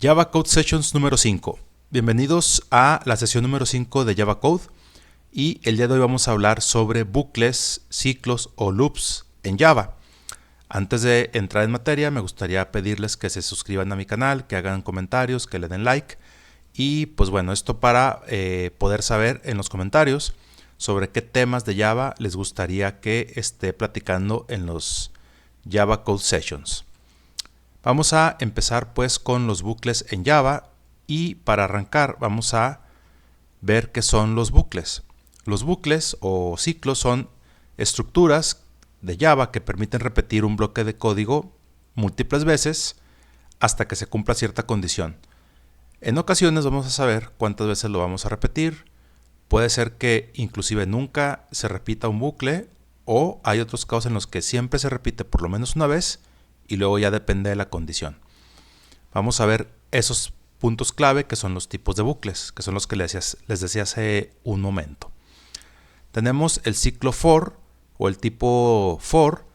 Java Code Sessions número 5. Bienvenidos a la sesión número 5 de Java Code y el día de hoy vamos a hablar sobre bucles, ciclos o loops en Java. Antes de entrar en materia me gustaría pedirles que se suscriban a mi canal, que hagan comentarios, que le den like y pues bueno, esto para poder saber en los comentarios sobre qué temas de Java les gustaría que esté platicando en los Java Code Sessions. Vamos a empezar pues con los bucles en Java y para arrancar vamos a ver qué son los bucles. Los bucles o ciclos son estructuras de Java que permiten repetir un bloque de código múltiples veces hasta que se cumpla cierta condición. En ocasiones vamos a saber cuántas veces lo vamos a repetir. Puede ser que inclusive nunca se repita un bucle o hay otros casos en los que siempre se repite por lo menos una vez y luego ya depende de la condición. Vamos a ver esos puntos clave que son los tipos de bucles, que son los que les decía hace un momento. Tenemos el ciclo for o el tipo for,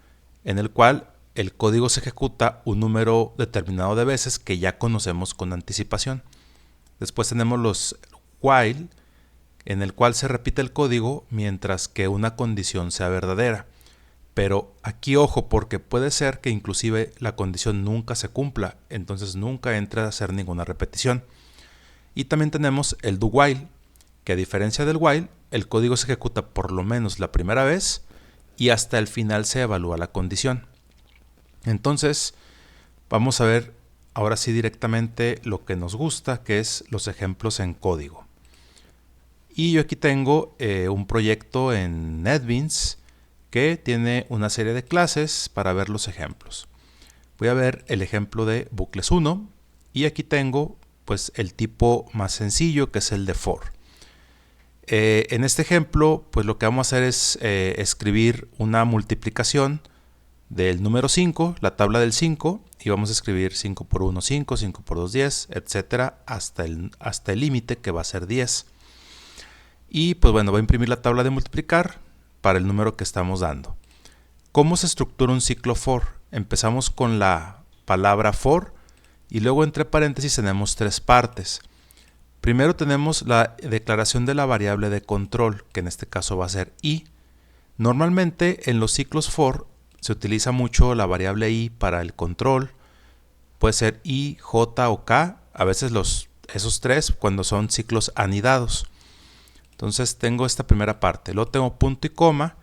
en el cual el código se ejecuta un número determinado de veces que ya conocemos con anticipación. Después tenemos los while, en el cual se repite el código mientras que una condición sea verdadera. Pero aquí ojo, porque puede ser que inclusive la condición nunca se cumpla, entonces nunca entra a hacer ninguna repetición. Y también tenemos el do while, que a diferencia del while, el código se ejecuta por lo menos la primera vez y hasta el final se evalúa la condición. Entonces, vamos a ver ahora sí directamente lo que nos gusta, que es los ejemplos en código. Y yo aquí tengo un proyecto en NetBeans que tiene una serie de clases para ver los ejemplos. Voy a ver el ejemplo de bucles 1 y aquí tengo pues el tipo más sencillo, que es el de for. En este ejemplo pues lo que vamos a hacer es escribir una multiplicación del número 5, la tabla del 5, y vamos a escribir 5 por 1, 5, 5 por 2, 10, etcétera, hasta el límite que va a ser 10. Y pues bueno, voy a imprimir la tabla de multiplicar para el número que estamos dando. ¿Cómo se estructura un ciclo for? Empezamos con la palabra for y luego entre paréntesis tenemos tres partes. Primero tenemos la declaración de la variable de control, que en este caso va a ser i. Normalmente en los ciclos for se utiliza mucho la variable i para el control. Puede ser i, j o k, a veces esos tres cuando son ciclos anidados. Entonces tengo esta primera parte, luego tengo punto y coma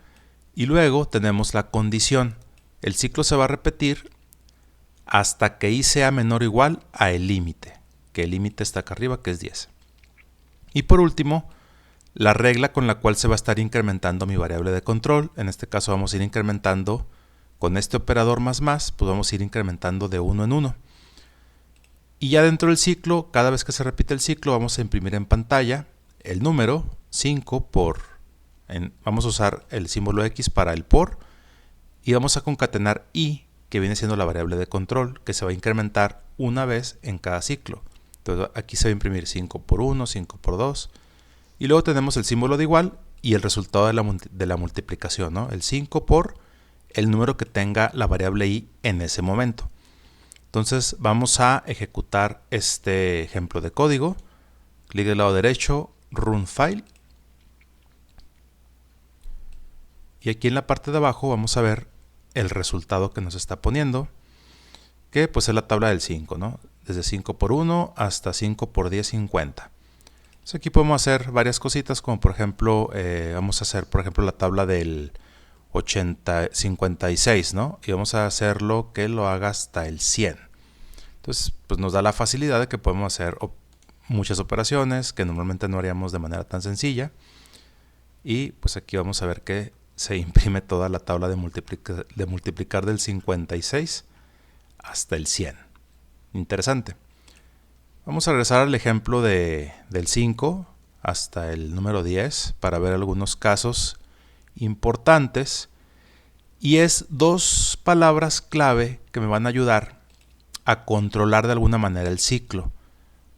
y luego tenemos la condición. El ciclo se va a repetir hasta que i sea menor o igual a el límite, que el límite está acá arriba, que es 10. Y por último, la regla con la cual se va a estar incrementando mi variable de control. En este caso vamos a ir incrementando con este operador más, pues vamos a ir incrementando de 1 en 1. Y ya dentro del ciclo, cada vez que se repite el ciclo, vamos a imprimir en pantalla el número 5 vamos a usar el símbolo X para el por y vamos a concatenar i, que viene siendo la variable de control, que se va a incrementar una vez en cada ciclo. Entonces aquí se va a imprimir 5 por 1, 5 por 2 y luego tenemos el símbolo de igual y el resultado de la multiplicación, ¿no? El 5 por el número que tenga la variable i en ese momento. Entonces vamos a ejecutar este ejemplo de código. Clic del lado derecho, Run File. Y aquí en la parte de abajo vamos a ver el resultado que nos está poniendo, que pues es la tabla del 5, ¿no? Desde 5 por 1 hasta 5 por 10, 50. Entonces aquí podemos hacer varias cositas, como por ejemplo, vamos a hacer por ejemplo la tabla del 56, ¿no? Y vamos a hacerlo que lo haga hasta el 100. Entonces pues nos da la facilidad de que podemos hacer muchas operaciones que normalmente no haríamos de manera tan sencilla. Y pues aquí vamos a ver que se imprime toda la tabla de multiplicar del 56 hasta el 100. Interesante. Vamos a regresar al ejemplo del 5 hasta el número 10 para ver algunos casos importantes. Y es dos palabras clave que me van a ayudar a controlar de alguna manera el ciclo.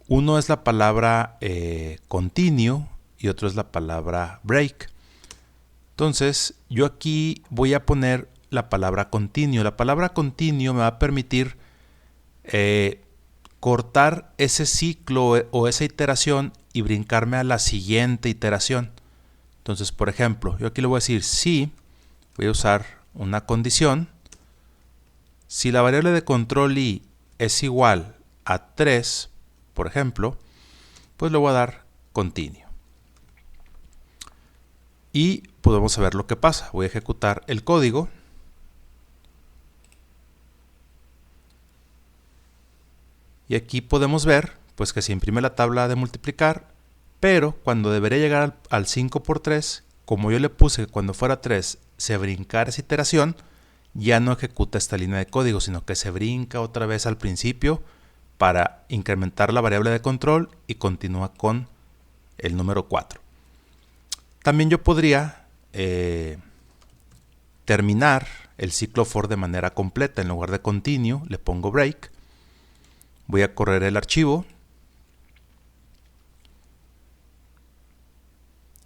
Uno es la palabra continue y otro es la palabra break. Entonces yo aquí voy a poner la palabra continue. La palabra continue me va a permitir cortar ese ciclo o esa iteración y brincarme a la siguiente iteración. Entonces, por ejemplo, yo aquí le voy a decir si, voy a usar una condición. Si la variable de control i es igual a 3, por ejemplo, pues le voy a dar continue. Y podemos saber lo que pasa. Voy a ejecutar el código. Y aquí podemos ver pues que se imprime la tabla de multiplicar, pero cuando debería llegar al 5 por 3, como yo le puse que cuando fuera 3 se brincara esa iteración, ya no ejecuta esta línea de código, sino que se brinca otra vez al principio para incrementar la variable de control y continúa con el número 4. También yo podría terminar el ciclo for de manera completa. En lugar de continue, le pongo break. Voy a correr el archivo.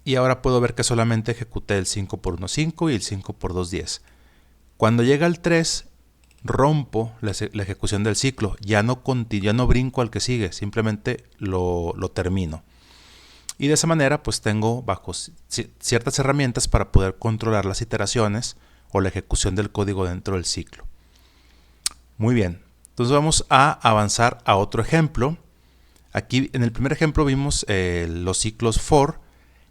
Y ahora puedo ver que solamente ejecuté el 5 por 1, 5 y el 5 por 2, 10. Cuando llega al 3, rompo la ejecución del ciclo. Ya no brinco al que sigue, simplemente lo termino. Y de esa manera pues tengo bajo ciertas herramientas para poder controlar las iteraciones o la ejecución del código dentro del ciclo. Muy bien, entonces vamos a avanzar a otro ejemplo. Aquí en el primer ejemplo vimos los ciclos for,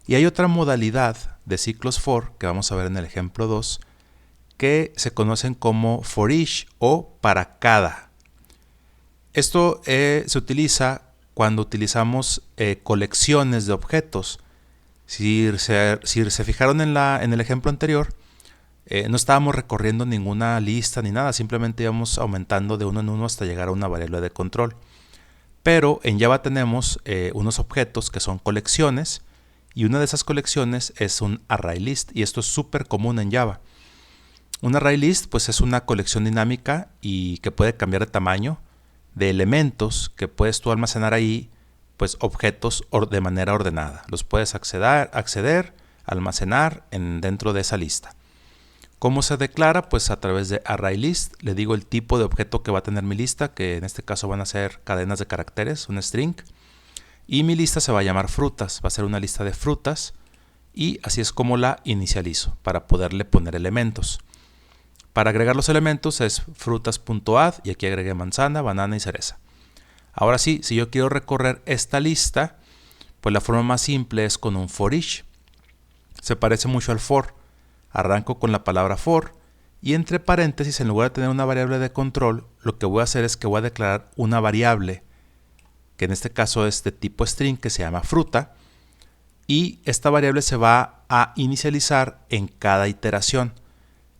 y hay otra modalidad de ciclos for que vamos a ver en el ejemplo 2 que se conocen como for each o para cada. Esto se utiliza cuando utilizamos colecciones de objetos. Si se fijaron en el ejemplo anterior, no estábamos recorriendo ninguna lista ni nada, simplemente íbamos aumentando de uno en uno hasta llegar a una variable de control. Pero en Java tenemos unos objetos que son colecciones, y una de esas colecciones es un array list, y esto es súper común en Java. Un array list pues es una colección dinámica y que puede cambiar de tamaño, de elementos que puedes tú almacenar ahí, pues objetos de manera ordenada. Los puedes acceder, almacenar dentro de esa lista. ¿Cómo se declara? Pues a través de ArrayList. Le digo el tipo de objeto que va a tener mi lista, que en este caso van a ser cadenas de caracteres, un string. Y mi lista se va a llamar frutas, va a ser una lista de frutas, y así es como la inicializo para poderle poner elementos. Para agregar los elementos es frutas.add, y aquí agregué manzana, banana y cereza. Ahora sí, si yo quiero recorrer esta lista, pues la forma más simple es con un for each. Se parece mucho al for. Arranco con la palabra for, y entre paréntesis, en lugar de tener una variable de control, lo que voy a hacer es que voy a declarar una variable que en este caso es de tipo string, que se llama fruta, y esta variable se va a inicializar en cada iteración.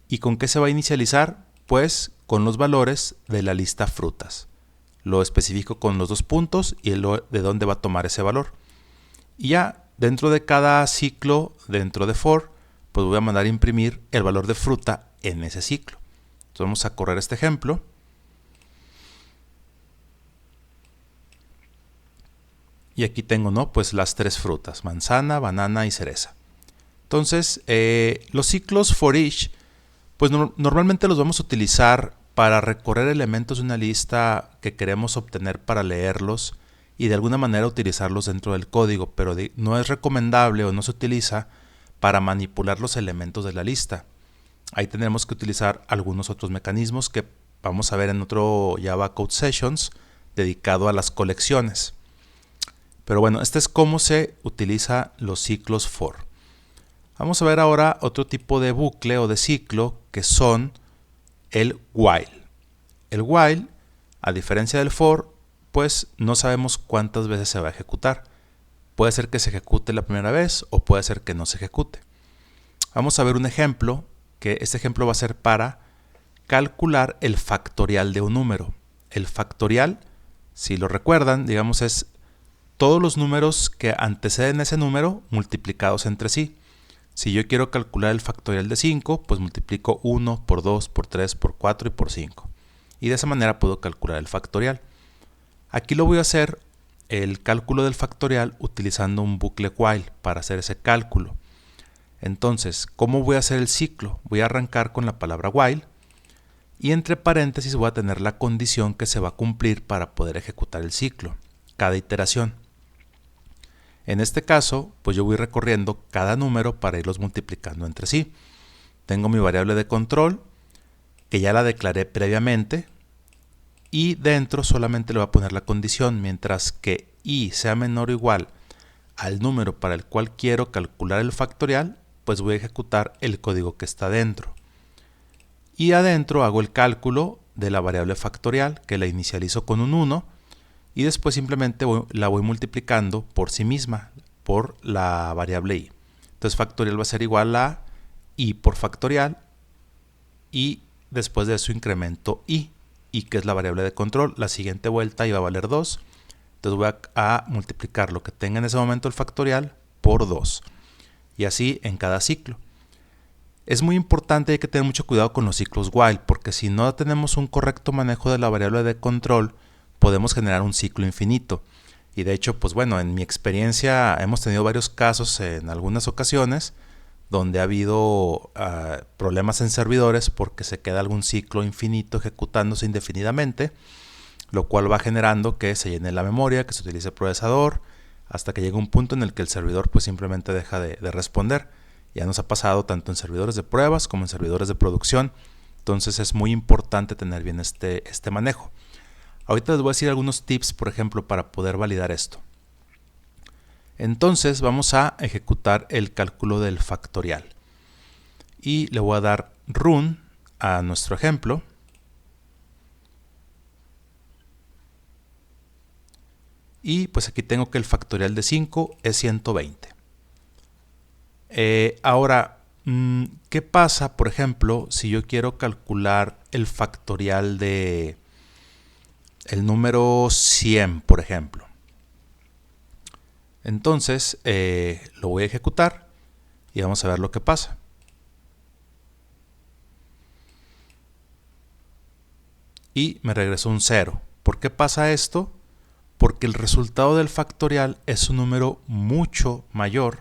¿Y con qué se va a inicializar? Pues con los valores de la lista frutas. Lo especifico con los 2 puntos y de dónde va a tomar ese valor. Y ya dentro de cada ciclo, dentro de for, pues voy a mandar a imprimir el valor de fruta en ese ciclo. Entonces vamos a correr este ejemplo. Y aquí tengo, ¿no? Pues las 3 frutas, manzana, banana y cereza. Entonces, los ciclos for each, pues normalmente los vamos a utilizar para recorrer elementos de una lista que queremos obtener para leerlos y de alguna manera utilizarlos dentro del código, pero no es recomendable o no se utiliza para manipular los elementos de la lista. Ahí tendremos que utilizar algunos otros mecanismos que vamos a ver en otro Java Code Sessions dedicado a las colecciones. Pero bueno, este es cómo se utiliza los ciclos for. Vamos a ver ahora otro tipo de bucle o de ciclo que son el while. El while, a diferencia del for, pues no sabemos cuántas veces se va a ejecutar. Puede ser que se ejecute la primera vez o puede ser que no se ejecute. Vamos a ver un ejemplo, que este ejemplo va a ser para calcular el factorial de un número. El factorial, si lo recuerdan, digamos es todos los números que anteceden ese número multiplicados entre sí. Si yo quiero calcular el factorial de 5, pues multiplico 1 por 2, por 3, por 4 y por 5. Y de esa manera puedo calcular el factorial. Aquí lo voy a hacer el cálculo del factorial utilizando un bucle while para hacer ese cálculo. Entonces, ¿cómo voy a hacer el ciclo? Voy a arrancar con la palabra while y entre paréntesis voy a tener la condición que se va a cumplir para poder ejecutar el ciclo, cada iteración. En este caso, pues yo voy recorriendo cada número para irlos multiplicando entre sí. Tengo mi variable de control, que ya la declaré previamente, y dentro solamente le voy a poner la condición, mientras que i sea menor o igual al número para el cual quiero calcular el factorial, pues voy a ejecutar el código que está dentro. Y adentro hago el cálculo de la variable factorial, que la inicializo con un 1, y después simplemente la voy multiplicando por sí misma, por la variable i. Entonces factorial va a ser igual a i por factorial, y después de eso incremento i, que es la variable de control. La siguiente vuelta iba a valer 2, entonces voy a multiplicar lo que tenga en ese momento el factorial por 2, y así en cada ciclo. Es muy importante, hay que tener mucho cuidado con los ciclos while, porque si no tenemos un correcto manejo de la variable de control, podemos generar un ciclo infinito. Y de hecho, pues bueno, en mi experiencia hemos tenido varios casos en algunas ocasiones donde ha habido problemas en servidores porque se queda algún ciclo infinito ejecutándose indefinidamente, lo cual va generando que se llene la memoria, que se utilice el procesador, hasta que llega un punto en el que el servidor pues simplemente deja de responder. Ya nos ha pasado tanto en servidores de pruebas como en servidores de producción, entonces es muy importante tener bien este manejo. Ahorita les voy a decir algunos tips, por ejemplo, para poder validar esto. Entonces vamos a ejecutar el cálculo del factorial. Y le voy a dar run a nuestro ejemplo. Y pues aquí tengo que el factorial de 5 es 120. Ahora, ¿qué pasa, por ejemplo, si yo quiero calcular el factorial de el número 100, por ejemplo? Entonces, lo voy a ejecutar y vamos a ver lo que pasa. Y me regresó un 0. ¿Por qué pasa esto? Porque el resultado del factorial es un número mucho mayor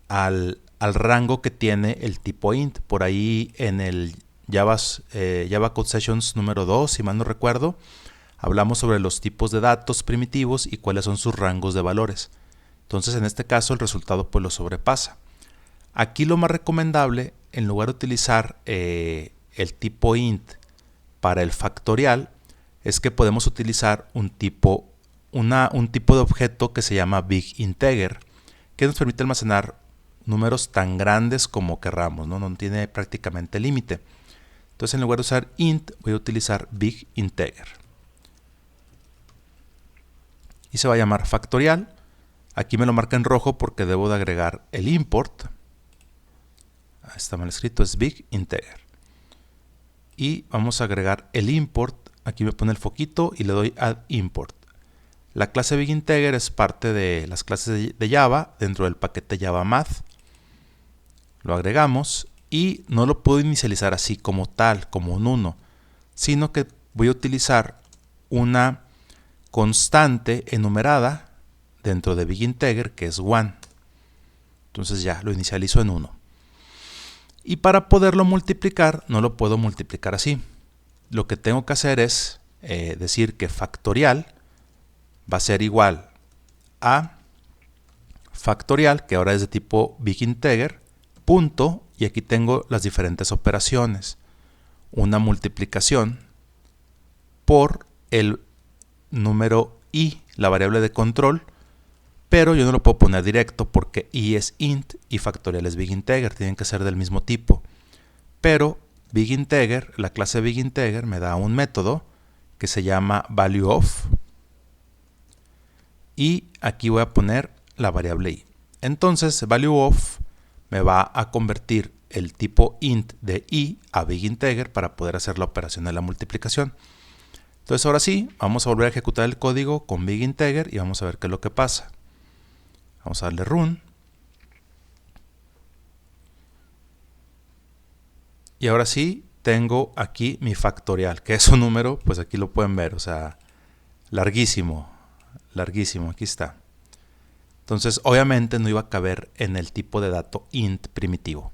al rango que tiene el tipo int. Por ahí en el Java Code Sessions número 2, si mal no recuerdo, hablamos sobre los tipos de datos primitivos y cuáles son sus rangos de valores. Entonces en este caso el resultado pues lo sobrepasa. Aquí lo más recomendable, en lugar de utilizar el tipo int para el factorial, es que podemos utilizar un tipo de objeto que se llama BigInteger, que nos permite almacenar números tan grandes como querramos, no tiene prácticamente límite. Entonces en lugar de usar int, voy a utilizar BigInteger. Y se va a llamar factorial. Aquí me lo marca en rojo porque debo de agregar el import. Está mal escrito, es BigInteger. Y vamos a agregar el import. Aquí me pone el foquito y le doy add import. La clase BigInteger es parte de las clases de Java dentro del paquete Java Math. Lo agregamos y no lo puedo inicializar así como tal, como un 1, sino que voy a utilizar una constante enumerada dentro de BigInteger que es 1. Entonces ya lo inicializo en 1. Y para poderlo multiplicar, no lo puedo multiplicar así. Lo que tengo que hacer es decir que factorial va a ser igual a factorial, que ahora es de tipo BigInteger, punto, y aquí tengo las diferentes operaciones. Una multiplicación por el número i, la variable de control, pero yo no lo puedo poner directo porque i es int y factorial es BigInteger, tienen que ser del mismo tipo. Pero BigInteger, la clase BigInteger me da un método que se llama valueOf y aquí voy a poner la variable i. Entonces valueOf me va a convertir el tipo int de i a BigInteger para poder hacer la operación de la multiplicación. Entonces ahora sí, vamos a volver a ejecutar el código con BigInteger y vamos a ver qué es lo que pasa. Vamos a darle run. Y ahora sí, tengo aquí mi factorial, que es un número, pues aquí lo pueden ver, o sea, larguísimo, larguísimo, aquí está. Entonces, obviamente no iba a caber en el tipo de dato int primitivo.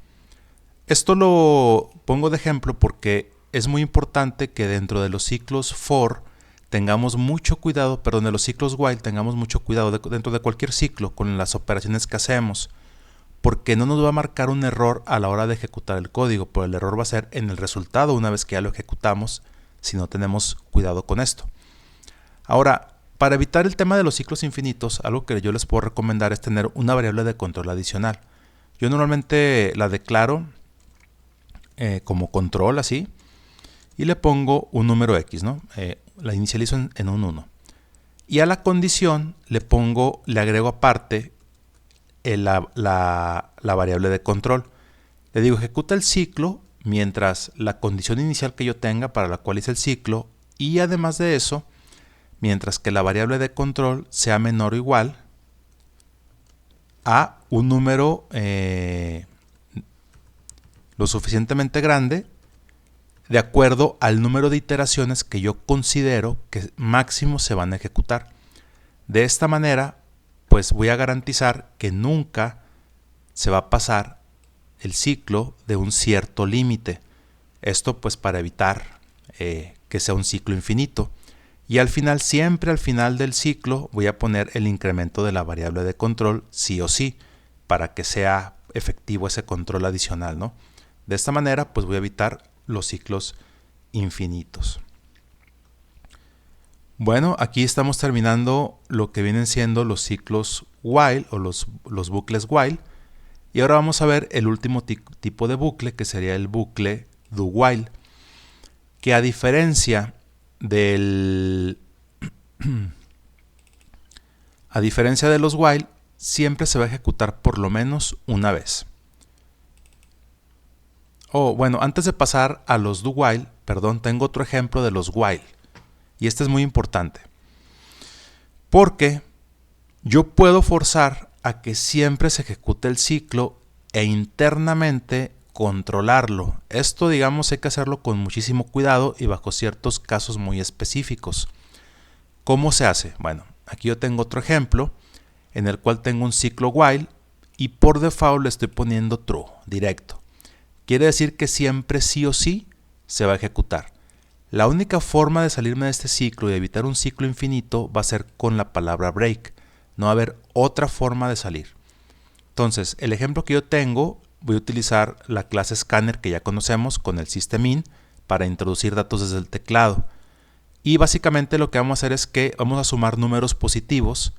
Esto lo pongo de ejemplo porque es muy importante que dentro de los ciclos for tengamos mucho cuidado, perdón, de los ciclos while tengamos mucho cuidado dentro de cualquier ciclo con las operaciones que hacemos, porque no nos va a marcar un error a la hora de ejecutar el código, pero el error va a ser en el resultado una vez que ya lo ejecutamos si no tenemos cuidado con esto. Ahora, para evitar el tema de los ciclos infinitos, algo que yo les puedo recomendar es tener una variable de control adicional. Yo normalmente la declaro como control así y le pongo un número X, ¿no? La inicializo en un 1. Y a la condición le agrego aparte la variable de control. Le digo ejecuta el ciclo mientras la condición inicial que yo tenga para la cual hice el ciclo, y además de eso, mientras que la variable de control sea menor o igual a un número lo suficientemente grande de acuerdo al número de iteraciones que yo considero que máximo se van a ejecutar. De esta manera, pues voy a garantizar que nunca se va a pasar el ciclo de un cierto límite. Esto pues para evitar que sea un ciclo infinito. Y al final, siempre al final del ciclo, voy a poner el incremento de la variable de control sí o sí, para que sea efectivo ese control adicional, ¿no? De esta manera, pues voy a evitar los ciclos infinitos. Bueno, aquí estamos terminando lo que vienen siendo los ciclos while o los bucles while. Y ahora vamos a ver el último tipo de bucle, que sería el bucle do while, que a diferencia de los while, siempre se va a ejecutar por lo menos una vez. Bueno, antes de pasar a los do while, tengo otro ejemplo de los while. Y este es muy importante. Porque yo puedo forzar a que siempre se ejecute el ciclo e internamente controlarlo. Esto, digamos, hay que hacerlo con muchísimo cuidado y bajo ciertos casos muy específicos. ¿Cómo se hace? Bueno, aquí yo tengo otro ejemplo en el cual tengo un ciclo while y por default le estoy poniendo true, directo. Quiere decir que siempre sí o sí se va a ejecutar. La única forma de salirme de este ciclo y evitar un ciclo infinito va a ser con la palabra break. No va a haber otra forma de salir. Entonces, el ejemplo que yo tengo, voy a utilizar la clase scanner que ya conocemos con el systemin para introducir datos desde el teclado. Y básicamente lo que vamos a hacer es que vamos a sumar números positivos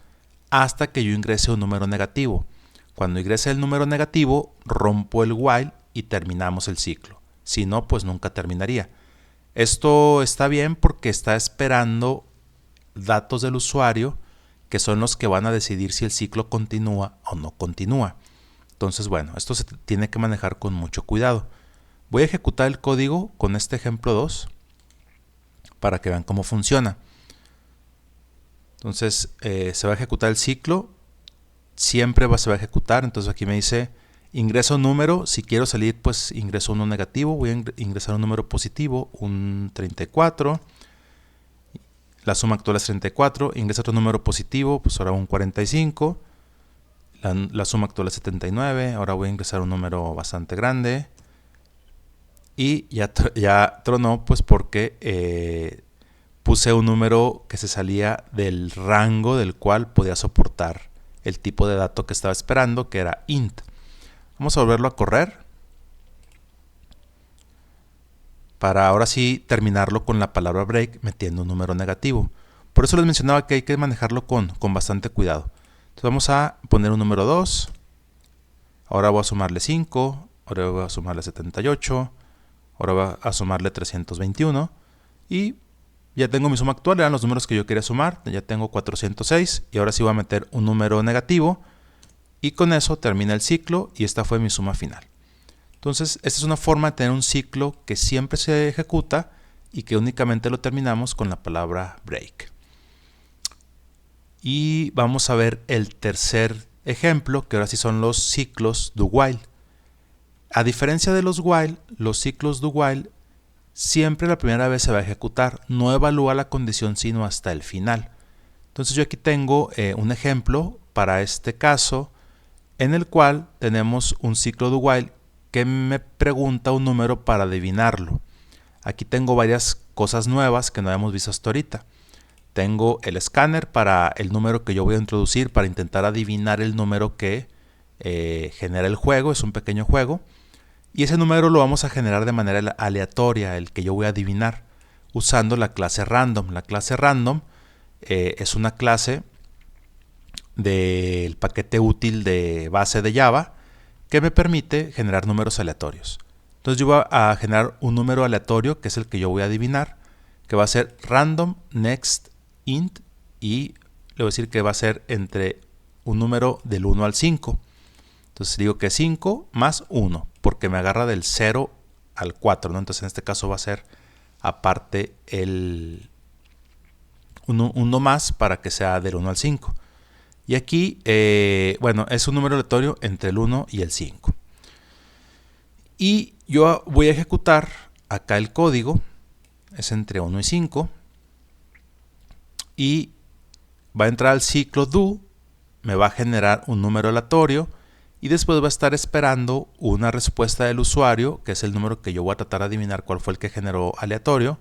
hasta que yo ingrese un número negativo. Cuando ingrese el número negativo, rompo el while y terminamos el ciclo. Si no, pues nunca terminaría. Esto está bien porque está esperando datos del usuario que son los que van a decidir si el ciclo continúa o no continúa. Entonces, bueno, esto se tiene que manejar con mucho cuidado. Voy a ejecutar el código con este ejemplo 2 para que vean cómo funciona. Entonces, se va a ejecutar el ciclo, siempre se va a ejecutar. Entonces aquí me dice ingreso un número, si quiero salir pues ingreso uno negativo, voy a ingresar un número positivo, un 34, la suma actual es 34, ingresa otro número positivo, pues ahora un 45, la suma actual es 79, ahora voy a ingresar un número bastante grande y ya tronó pues porque puse un número que se salía del rango del cual podía soportar el tipo de dato que estaba esperando, que era int. Vamos a volverlo a correr para ahora sí terminarlo con la palabra break metiendo un número negativo. Por eso les mencionaba que hay que manejarlo con bastante cuidado. Entonces vamos a poner un número 2. Ahora voy a sumarle 5. Ahora voy a sumarle 78. Ahora voy a sumarle 321. Y ya tengo mi suma actual. Eran los números que yo quería sumar. Ya tengo 406. Y ahora sí voy a meter un número negativo. Y con eso termina el ciclo y esta fue mi suma final. Entonces, esta es una forma de tener un ciclo que siempre se ejecuta y que únicamente lo terminamos con la palabra break. Y vamos a ver el tercer ejemplo, que ahora sí son los ciclos do while. A diferencia de los while, los ciclos do while siempre la primera vez se va a ejecutar, no evalúa la condición sino hasta el final. Entonces yo aquí tengo un ejemplo para este caso en el cual tenemos un ciclo do while que me pregunta un número para adivinarlo. Aquí tengo varias cosas nuevas que no habíamos visto hasta ahorita. Tengo el escáner para el número que yo voy a introducir para intentar adivinar el número que genera el juego. Es un pequeño juego. Y ese número lo vamos a generar de manera aleatoria, el que yo voy a adivinar, usando la clase random. La clase random es una clase del paquete útil de base de Java que me permite generar números aleatorios. Entonces yo voy a generar un número aleatorio que es el que yo voy a adivinar, que va a ser random next int, y le voy a decir que va a ser entre un número del 1 al 5. Entonces digo que 5 más 1, porque me agarra del 0 al 4, ¿no? Entonces en este caso va a ser aparte el 1 más para que sea del 1 al 5. Y aquí, bueno, es un número aleatorio entre el 1 y el 5. Y yo voy a ejecutar acá el código, es entre 1 y 5. Y va a entrar al ciclo do, me va a generar un número aleatorio y después va a estar esperando una respuesta del usuario, que es el número que yo voy a tratar de adivinar cuál fue el que generó aleatorio,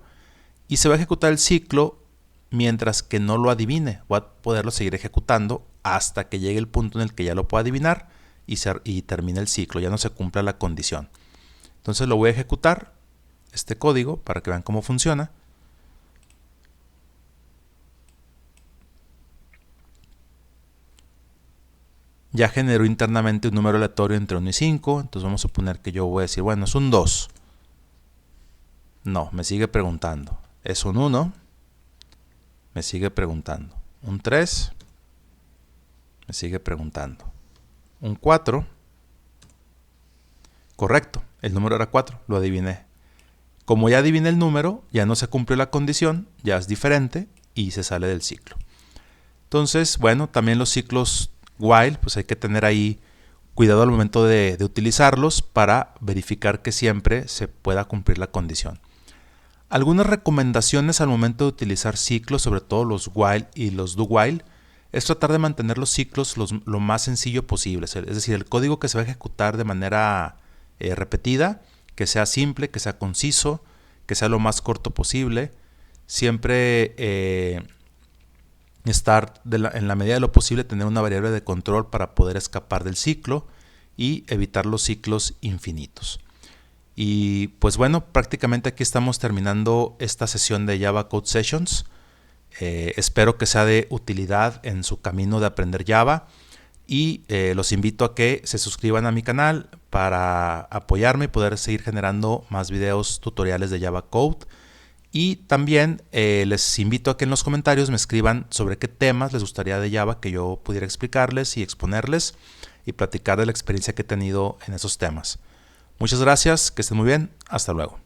y se va a ejecutar el ciclo mientras que no lo adivine. Voy a poderlo seguir ejecutando hasta que llegue el punto en el que ya lo pueda adivinar y termine el ciclo, ya no se cumpla la condición. Entonces lo voy a ejecutar, este código, para que vean cómo funciona. Ya generó internamente un número aleatorio entre 1 y 5, entonces vamos a suponer que yo voy a decir, bueno, es un 2. No, me sigue preguntando. Es un 1, me sigue preguntando. Un 3, me sigue preguntando. Un 4, correcto, el número era 4, lo adiviné. Como ya adiviné el número, ya no se cumplió la condición, ya es diferente y se sale del ciclo. Entonces, bueno, también los ciclos while, pues hay que tener ahí cuidado al momento de utilizarlos para verificar que siempre se pueda cumplir la condición. Algunas recomendaciones al momento de utilizar ciclos, sobre todo los while y los do while, es tratar de mantener los ciclos lo más sencillo posible. Es decir, el código que se va a ejecutar de manera repetida, que sea simple, que sea conciso, que sea lo más corto posible. Siempre estar en la medida de lo posible, tener una variable de control para poder escapar del ciclo y evitar los ciclos infinitos. Y pues bueno, prácticamente aquí estamos terminando esta sesión de Java Code Sessions. Espero que sea de utilidad en su camino de aprender Java y los invito a que se suscriban a mi canal para apoyarme y poder seguir generando más videos tutoriales de Java Code. Y también les invito a que en los comentarios me escriban sobre qué temas les gustaría de Java que yo pudiera explicarles y exponerles y platicar de la experiencia que he tenido en esos temas. Muchas gracias, que estén muy bien, hasta luego.